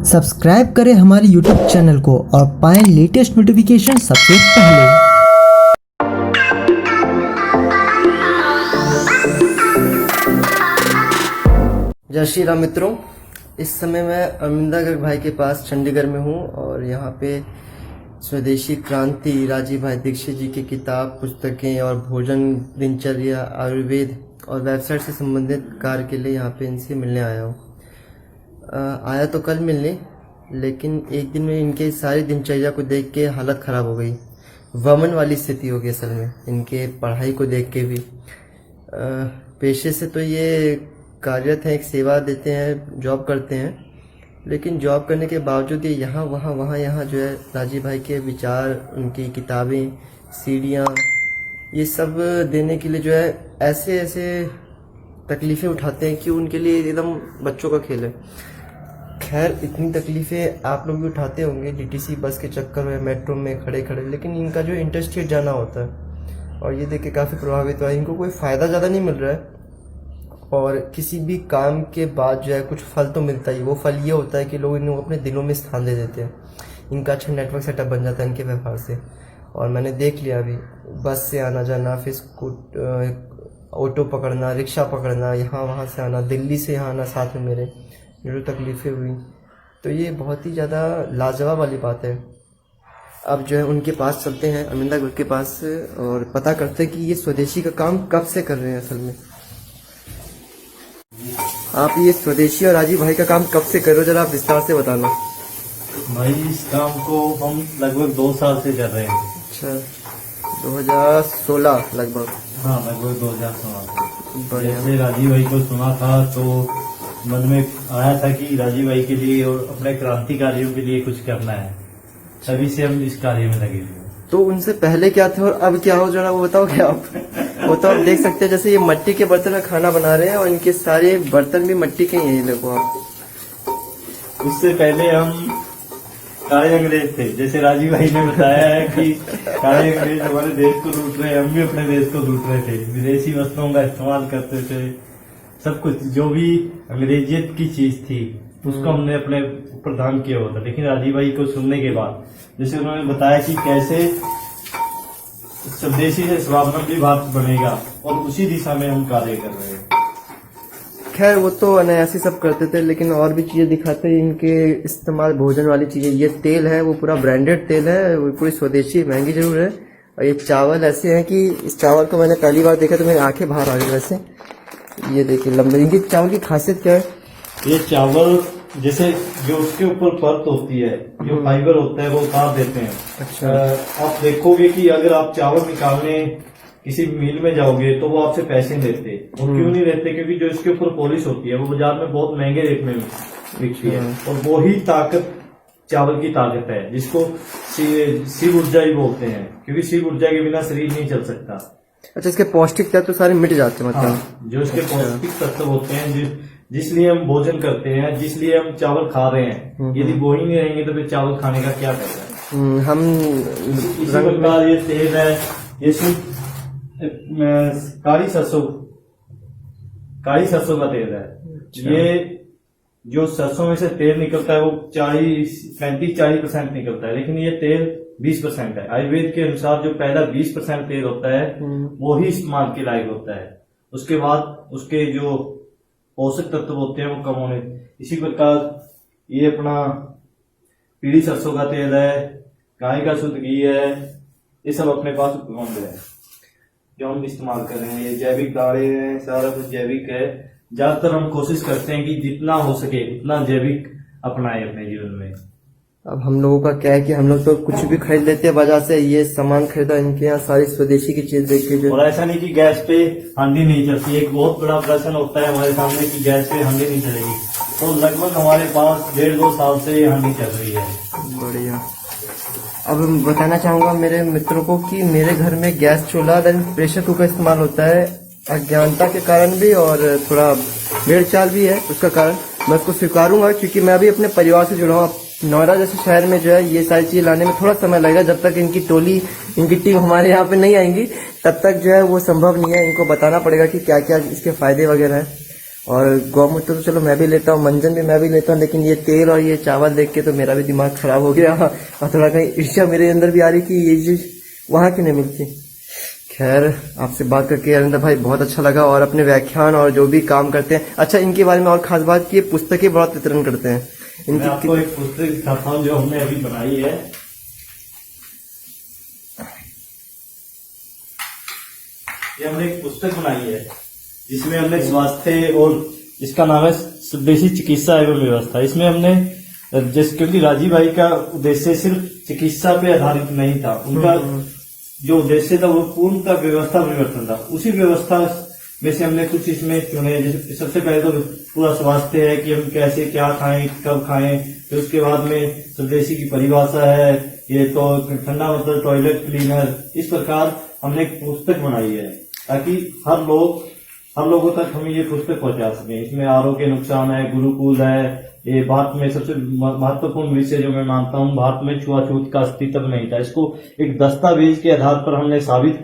Subscribe करें हमारे YouTube channel को और पाएं लेटेस्ट नोटिफिकेशन सबसे पहले। जय श्री राम मित्रों, इस समय मैं अरविंदा गर्ग भाई के पास चंडीगढ़ में हूँ और यहाँ पे स्वदेशी क्रांति राजीव भाई दीक्षित जी की किताब, पुस्तकें और भोजन, दिनचर्या, आयुर्वेद और वेबसाइट से संबंधित कार्य के लिए यहाँ पे इनसे मिलने आया हूँ। आया तो कल मिलने, लेकिन एक दिन में इनके सारी दिनचर्या को देख के हालत ख़राब हो गई। वमन वाली स्थिति हो गई असल में, इनके पढ़ाई को देख के भी। पेशे से तो ये कार्यरत हैं, एक सेवा देते हैं, जॉब करते हैं, लेकिन जॉब करने के बावजूद ये यहाँ वहाँ जो है राजीव भाई के विचार, उनकी किताबें, सीढ़ियाँ, ये सब देने के लिए जो है ऐसे तकलीफ़ें उठाते हैं कि उनके लिए एकदम बच्चों का खेल है। खैर, इतनी तकलीफ़ें आप लोग भी उठाते होंगे डीटीसी बस के चक्कर में, मेट्रो में खड़े, लेकिन इनका जो इंटरस्टेट जाना होता है और ये देख के काफ़ी प्रभावित हुआ। इनको कोई फ़ायदा ज़्यादा नहीं मिल रहा है और किसी भी काम के बाद जो है कुछ फल तो मिलता ही। वो फल ये होता है कि लोग इनको अपने दिलों में स्थान दे देते हैं। इनका अच्छा नेटवर्क सेटअप बन जाता है इनके व्यवहार से। और मैंने देख लिया अभी, बस से आना जाना, फिर ऑटो पकड़ना, रिक्शा पकड़ना, यहाँ वहाँ से आना, दिल्ली से यहाँ आना साथ में मेरे, जो तकलीफ़ें हुई, तो ये बहुत ही ज़्यादा लाजवाब वाली बात है। अब जो है उनके पास चलते हैं, अरविंदा गर्ग के पास, और पता करते हैं कि ये स्वदेशी का काम कब से कर रहे हैं असल में। आप ये स्वदेशी और राजीव भाई का काम कब से कर रहे हो, जरा आप विस्तार से बताना। भाई, इस काम को हम लगभग 2 साल से कर रहे हैं। अच्छा, 2016 लगभग। हाँ, लगभग 2016 से। बढ़िया। जैसे राजीव भाई को सुना था तो मन में आया था कि राजीव भाई के लिए और अपने क्रांति कार्यों के लिए कुछ करना है, तभी से हम इस कार्य में लगे हुए। तो उनसे पहले क्या थे और अब क्या हो, जरा वो बताओगे आप। वो तो आप देख सकते हैं, जैसे ये मिट्टी के बर्तन में खाना बना रहे हैं और इनके सारे बर्तन भी मिट्टी के ही हैं, देखो आप। उससे पहले हम काले अंग्रेज थे, जैसे राजीव भाई ने बताया है कि काले अंग्रेज हमारे देश को लूट रहे हैं, हम भी अपने देश को लूट रहे थे, विदेशी वस्त्रों का इस्तेमाल करते थे, सब कुछ जो भी अंग्रेजियत की चीज थी उसको हमने अपने ऊपर धारण किया होता। लेकिन राजीव भाई को सुनने के बाद, जैसे उन्होंने बताया कि कैसे स्वदेशी से स्वावलंबी भारत बनेगा, और उसी दिशा में हम कार्य कर रहे हैं। खैर, वो तो अनायासी सब करते थे, लेकिन और भी चीजें दिखाते हैं इनके इस्तेमाल, भोजन वाली चीजें। ये तेल है, वो पूरा ब्रांडेड तेल है, वो पूरी स्वदेशी, महंगी जरूर है। और ये चावल ऐसे हैं कि इस चावल को मैंने पहली बार देखा तो मेरी आंखें बाहर आ गई। वैसे ये देखिए लंबे, इनकी चावल की खासियत क्या है? ये चावल जैसे जो उसके ऊपर परत होती है, जो फाइबर होता है, वो उतार देते हैं। अच्छा। आप देखोगे कि अगर आप चावल निकालने किसी मिल में जाओगे तो वो आपसे पैसे लेते, और क्यों नहीं लेते? क्योंकि जो इसके ऊपर पॉलिश होती है वो बाजार में बहुत महंगे रेट में बिकती है, और वो ही ताकत चावल की ताकत है, जिसको शिव ऊर्जा ही बोलते हैं, क्योंकि शिव ऊर्जा के बिना शरीर नहीं चल सकता। अच्छा, इसके पौष्टिक तत्व सारे मिट जाते हैं मतलब? हाँ, जो इसके पौष्टिक तत्व होते हैं, जिसलिए हम भोजन करते हैं, जिसलिए हम चावल खा रहे हैं, यदि वो ही नहीं रहेंगे तो फिर चावल खाने का क्या फायदा है? हम इसी प्रकार ये तेल है, ये काली सरसों का तेल है। अच्छा। ये जो सरसों में से तेल निकलता है वो 35-40% निकलता है, लेकिन ये तेल 20% है। आयुर्वेद के अनुसार जो पहला 20% तेल होता है वो ही इस्तेमाल के लायक होता है, उसके बाद उसके जो पोषक तत्व होते हैं वो कम होने। इसी प्रकार ये अपना पीली सरसों का तेल है, गाय का शुद्ध घी है, ये सब अपने पास उपलब्ध है जो हम इस्तेमाल कर रहे हैं। ये जैविक दालें हैं, सारा कुछ जैविक है। ज्यादातर हम कोशिश करते हैं कि जितना हो सके उतना जैविक अपनाएं अपने जीवन में। अब हम लोगों का क्या है कि हम लोग तो कुछ भी खरीद लेते हैं बाजार से। ये सामान खरीदा, इनके यहाँ सारी स्वदेशी की चीज देखिए जो। और ऐसा नहीं कि गैस पे हांडी नहीं चलती। एक बहुत बड़ा प्रश्न होता है हमारे सामने कि गैस पे हांडी नहीं चलेगी, तो लगभग हमारे पास 1.5-2 साल से ये हांडी चल रही है। बढ़िया। अब बताना चाहूंगा मेरे मित्रों को कि मेरे घर में गैस चूल्हा देन प्रेशर कुकर इस्तेमाल होता है, अज्ञानता के कारण भी और थोड़ा भेड़ चाल भी है उसका कारण। मैं उसको स्वीकारूंगा क्योंकि मैं भी अपने परिवार से जुड़ा हूँ। नोएडा जैसे शहर में जो है ये सारी चीज लाने में थोड़ा समय लगेगा। जब तक इनकी टोली, इनकी टीम हमारे यहाँ पे नहीं आएंगी तब तक जो है वो संभव नहीं है। इनको बताना पड़ेगा कि क्या क्या इसके फायदे वगैरह है। और गौमूत्र तो चलो मैं भी लेता हूँ, मंजन भी मैं भी लेता हूँ, लेकिन ये तेल और ये चावल देख के तो मेरा भी दिमाग खराब हो गया और थोड़ा कहीं ईर्ष्या मेरे अंदर भी आ रही कि ये चीज वहाँ की नहीं मिलती। खैर, आपसे बात करके अरिंदर भाई बहुत अच्छा लगा, और अपने व्याख्यान और जो भी काम करते हैं, अच्छा इनके बारे में और खास बात की पुस्तकें बहुत वितरण करते हैं मैं आपको एक पुस्तक दिखाता हूँ जो हमने अभी बनाई है। ये हमने एक पुस्तक बनाई है जिसमें हमने स्वास्थ्य और इसका नाम है स्वदेशी चिकित्सा एवं व्यवस्था। इसमें हमने क्योंकि राजीव भाई का उद्देश्य सिर्फ चिकित्सा पे आधारित नहीं था, उनका जो उद्देश्य था वो पूर्णतः व्यवस्था परिवर्तन था। उसी व्यवस्था में से हमने कुछ इसमें चुने। जैसे सबसे पहले तो पूरा स्वास्थ्य है कि हम कैसे क्या खाएं, कब खाएं, फिर उसके बाद में स्वदेशी की परिभाषा है, ये तो ठंडा मतलब टॉयलेट क्लीनर। इस प्रकार हमने एक पुस्तक बनाई है ताकि हर लोगों तक हम ये पुस्तक पहुंचा सकें। इसमें आरोग्य के नुकसान है, गुरुकुल है। ये भारत में सबसे महत्वपूर्ण विषय जो मैं मानता हूँ, भारत में छुआछूत का अस्तित्व नहीं था। इसको एक दस्तावेज के आधार पर हमने साबित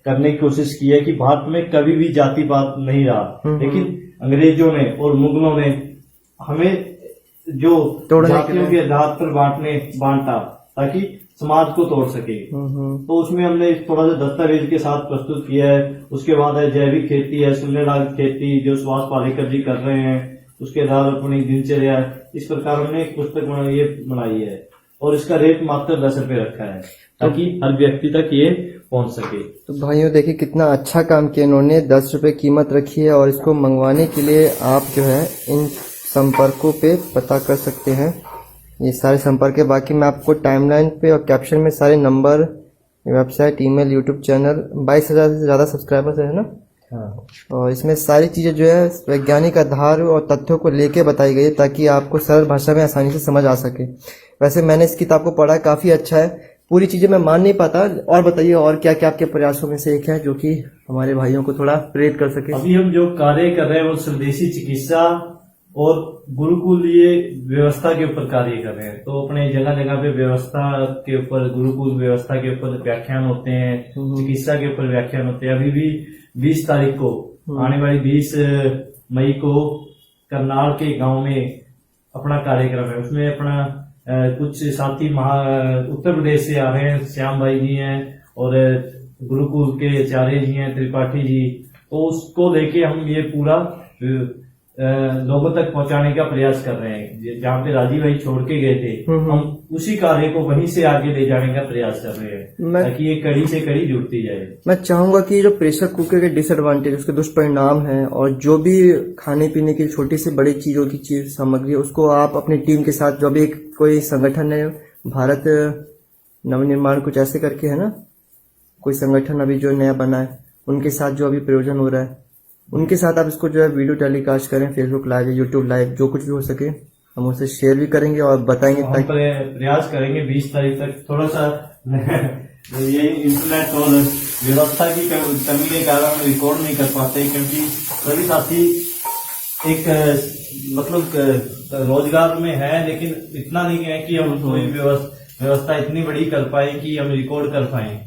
करने की कोशिश की है कि भारत में कभी भी जातिवाद नहीं रहा, लेकिन अंग्रेजों ने और मुगलों ने हमें जो जातियों के आधार पर बांटा ताकि समाज को तोड़ सके। तो उसमें हमने थोड़ा सा दस्तावेज के साथ प्रस्तुत किया है। उसके बाद है जैविक खेती है, शून्य लागत खेती जो सुभाष पालेकर जी कर रहे हैं, उसके आधार अपनी दिनचर्या। इस प्रकार हमने एक पुस्तक बनाई है और इसका रेट मात्र 10 रुपए रखा है ताकि हर व्यक्ति तक ये पहुंच सके। तो भाइयों देखिए कितना अच्छा काम किया इन्होंने, 10 रुपए कीमत रखी है, और इसको मंगवाने के लिए आप जो है इन संपर्कों पे पता कर सकते हैं। ये सारे संपर्क है, बाकी मैं आपको टाइमलाइन पे और कैप्शन में सारे number, website, email, YouTube channel, 22,000 से ज़्यादा सब्सक्राइबर्स है ना। हाँ। और इसमें सारी चीज़ें जो है वैज्ञानिक आधार और तथ्यों को लेके बताई गई है ताकि आपको सरल भाषा में आसानी से समझ आ सके। वैसे मैंने इस किताब को पढ़ा, काफ़ी अच्छा है। पूरी चीज़ें मैं मान नहीं पाता, और बताइए और क्या क्या आपके प्रयासों में से एक है जो कि हमारे भाइयों को थोड़ा प्रेरित कर सके। अभी हम जो कार्य कर रहे हैं वो स्वदेशी चिकित्सा और गुरुकुलीय व्यवस्था के ऊपर कार्य कर रहे हैं। तो अपने जगह जगह पे व्यवस्था के ऊपर, गुरुकुल व्यवस्था के ऊपर व्याख्यान होते हैं, चिकित्सा के ऊपर व्याख्यान होते हैं। अभी भी 20 तारीख को, आने वाली 20 मई को करनाल के गांव में अपना कार्यक्रम है। उसमें अपना कुछ साथी उत्तर प्रदेश से आ रहे हैं, श्याम भाई जी हैं और गुरुकुल के आचार्य जी हैं, त्रिपाठी जी। तो उसको लेके हम ये पूरा लोगों तक पहुंचाने का प्रयास कर रहे हैं। जहाँ पे राजीव भाई छोड़ के गए थे, हम उसी कार्य को वहीं से आगे ले जाने का प्रयास कर रहे हैं ताकि ये कड़ी से कड़ी जुड़ती जाए। मैं चाहूंगा कि जो प्रेशर कुकर के डिसएडवांटेज, उसके दुष्परिणाम हैं, और जो भी खाने पीने की छोटी से बड़ी चीजों की चीज सामग्री है, उसको आप अपनी टीम के साथ, जो भी कोई संगठन है, भारत नवनिर्माण कुछ ऐसे करके है ना, कोई संगठन अभी जो नया बना है, उनके साथ जो अभी प्रयोजन हो रहा है, उनके साथ आप इसको जो है वीडियो टेलीकास्ट करें, फेसबुक लाइव, यूट्यूब लाइव, जो कुछ भी हो सके हम उसे शेयर भी करेंगे और बताएंगे। हम प्रयास करेंगे 20 तारीख तक। थोड़ा सा ये इंटरनेट और व्यवस्था की कमी के कारण रिकॉर्ड नहीं कर पाते, क्योंकि सभी साथी एक मतलब रोजगार में है, लेकिन इतना नहीं है कि हम कोई व्यवस्था इतनी बड़ी कर पाए कि हम रिकॉर्ड कर पाए।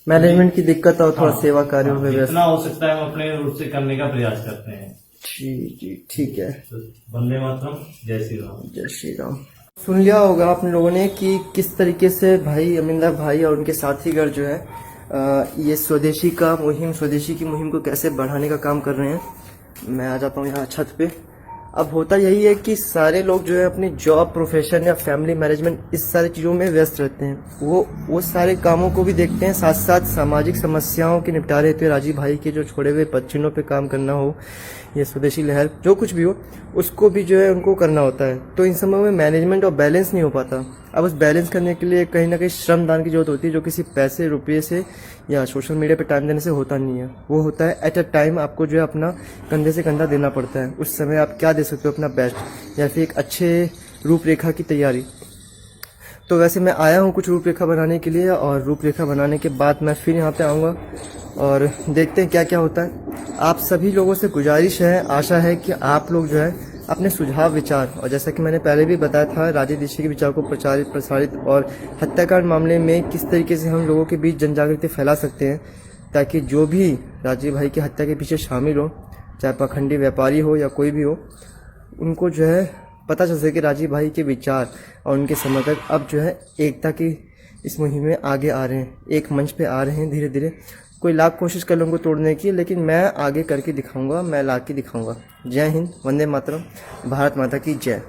मैनेजमेंट की दिक्कत और थोड़ा सेवा कार्यों में जितना हो सकता है हम अपने रूप से करने का प्रयास करते हैं। जी ठीक है। वंदे मातरम, जय श्री राम। जय श्री राम। सुन लिया होगा आप लोगों ने कि किस तरीके से भाई अमिंदर भाई और उनके साथीगण जो है ये स्वदेशी की मुहिम को कैसे बढ़ाने का काम कर रहे हैं। मैं आ जाता हूँ यहाँ छत पे। अब होता यही है कि सारे लोग जो है अपनी जॉब, प्रोफेशन या फैमिली मैनेजमेंट, इस सारी चीज़ों में व्यस्त रहते हैं। वो सारे कामों को भी देखते हैं, साथ साथ सामाजिक समस्याओं के निपटारे हेतु राजीव भाई के जो छोड़े हुए पदचिन्हों पे काम करना हो, ये स्वदेशी लहर जो कुछ भी हो, उसको भी जो है उनको करना होता है। तो इन समय में मैनेजमेंट और बैलेंस नहीं हो पाता। अब उस बैलेंस करने के लिए कहीं ना कहीं श्रमदान की जरूरत होती है, जो किसी पैसे, रुपये से या सोशल मीडिया पे टाइम देने से होता नहीं है। वो होता है एट अ टाइम, आपको जो है अपना कंधे से कंधा देना पड़ता है। उस समय आप क्या दे सकते हो, अपना बेस्ट, या फिर एक अच्छे रूपरेखा की तैयारी। तो वैसे मैं आया हूँ कुछ रूपरेखा बनाने के लिए, और रूपरेखा बनाने के बाद मैं फिर यहाँ पे आऊँगा और देखते हैं क्या क्या होता है। आप सभी लोगों से गुजारिश है, आशा है कि आप लोग जो है अपने सुझाव, विचार, और जैसा कि मैंने पहले भी बताया था, राजीव दीक्षित के विचार को प्रसारित और हत्याकांड मामले में किस तरीके से हम लोगों के बीच जन जागृति फैला सकते हैं, ताकि जो भी राजीव भाई की हत्या के पीछे शामिल हो चाहे पाखंडी व्यापारी हो या कोई भी हो, उनको जो है पता चल सके राजीव भाई के विचार, और उनके समर्थक अब जो है एकता की इस मुहिम में आगे आ रहे हैं, एक मंच पे आ रहे हैं धीरे धीरे। कोई लाख कोशिश कर लूँगा तोड़ने की, लेकिन मैं आगे करके दिखाऊंगा, मैं ला के दिखाऊंगा। जय हिंद, वंदे मातरम, भारत माता की जय।